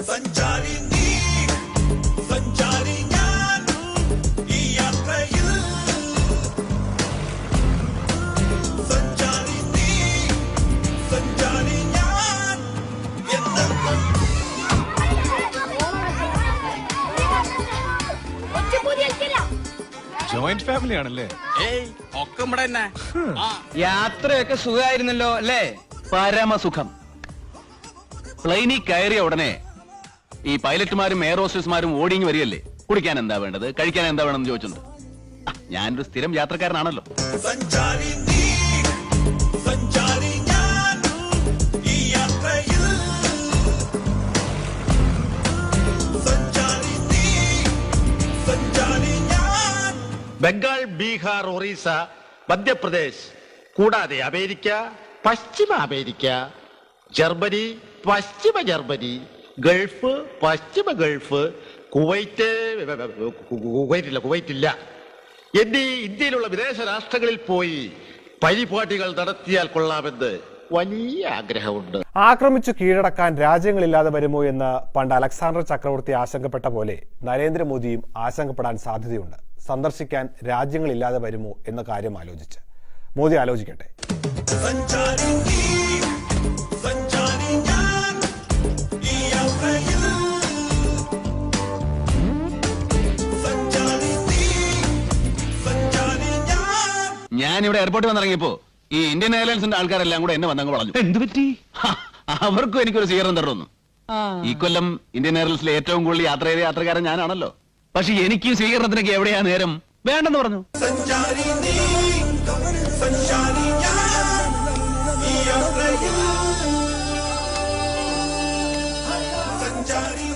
സഞ്ചാരി നീ സഞ്ചാരി ഞാൻ ഈ യാത്രയിൽ സഞ്ചാരി നീ സഞ്ചാരി ഞാൻ എന്നെന്നും ജോയിന്റ് ഫാമിലി ആണല്ലേ? ഒക്കെ ഇവിടെ തന്നെ. യാത്രയൊക്കെ സുഖമായിരുന്നല്ലോ അല്ലേ? പരമസുഖം. പ്ലെയിനിൽ കയറിയ ഉടനെ ഈ പൈലറ്റുമാരും എയർ ഹോസ്റ്റസ്മാരും ഓടിങ്ങി വരികയല്ലേ. കുടിക്കാൻ എന്താ വേണ്ടത്, കഴിക്കാൻ എന്താ വേണമെന്ന് ചോദിച്ചിട്ടുണ്ട്. ഞാനൊരു സ്ഥിരം യാത്രക്കാരനാണല്ലോ. സഞ്ചാരി നീ സഞ്ചാരി ഞാൻ ഈ യാത്രയിൽ സഞ്ചാരി നീ സഞ്ചാരി ഞാൻ. ബംഗാൾ, ബീഹാർ, ഒറീസ, മധ്യപ്രദേശ് കൂടാതെ അമേരിക്ക, പശ്ചിമ അമേരിക്ക, ജർമ്മനി, പശ്ചിമ ജർമ്മനി, ഗൾഫ്, പശ്ചിമ ഗൾഫ്, കുവൈറ്റില്ല എന്നീ ഇന്ത്യയിലുള്ള വിദേശ രാഷ്ട്രങ്ങളിൽ പോയി പരിപാടികൾ നടത്തിയാൽ കൊള്ളാമെന്ന് വലിയ ആഗ്രഹമുണ്ട്. ആക്രമിച്ചു കീഴടക്കാൻ രാജ്യങ്ങളില്ലാതെ വരുമോ എന്ന് പണ്ട് അലക്സാണ്ടർ ചക്രവർത്തി ആശങ്കപ്പെട്ട പോലെ നരേന്ദ്രമോദിയും ആശങ്കപ്പെടാൻ സാധ്യതയുണ്ട്. സന്ദർശിക്കാൻ രാജ്യങ്ങളില്ലാതെ വരുമോ എന്ന കാര്യം ആലോചിച്ച് മോദി ആലോചിക്കട്ടെ. സഞ്ചാരി നീ സഞ്ചാരി ഞാൻ ഈ യാത്രയിൽ സഞ്ചാരി നീ സഞ്ചാരി ഞാൻ. ഞാനിവിടെ എയർപോർട്ടിൽ വന്നിറങ്ങിയപ്പോ ഈ ഇന്ത്യൻ എയർലൈൻസിന്റെ ആൾക്കാരെല്ലാം കൂടെ എന്നെ വന്നങ്ങ് പറഞ്ഞു. എന്ത് പറ്റി? അവർക്കും എനിക്കൊരു സ്വീകരണം തരുന്നു. ഈ കൊല്ലം ഇന്ത്യൻ എയർലൈൻസിലെ ഏറ്റവും കൂടുതൽ യാത്ര ചെയ്ത യാത്രക്കാരൻ ഞാനാണല്ലോ. പക്ഷെ എനിക്ക് സ്വീകരണത്തിനൊക്കെ എവിടെയാ നേരം? വേണ്ടെന്ന് പറഞ്ഞു. സഞ്ചാരി നീ സഞ്ചാരി ഞാൻ ഈ യാത്രയിൽ സഞ്ചാരി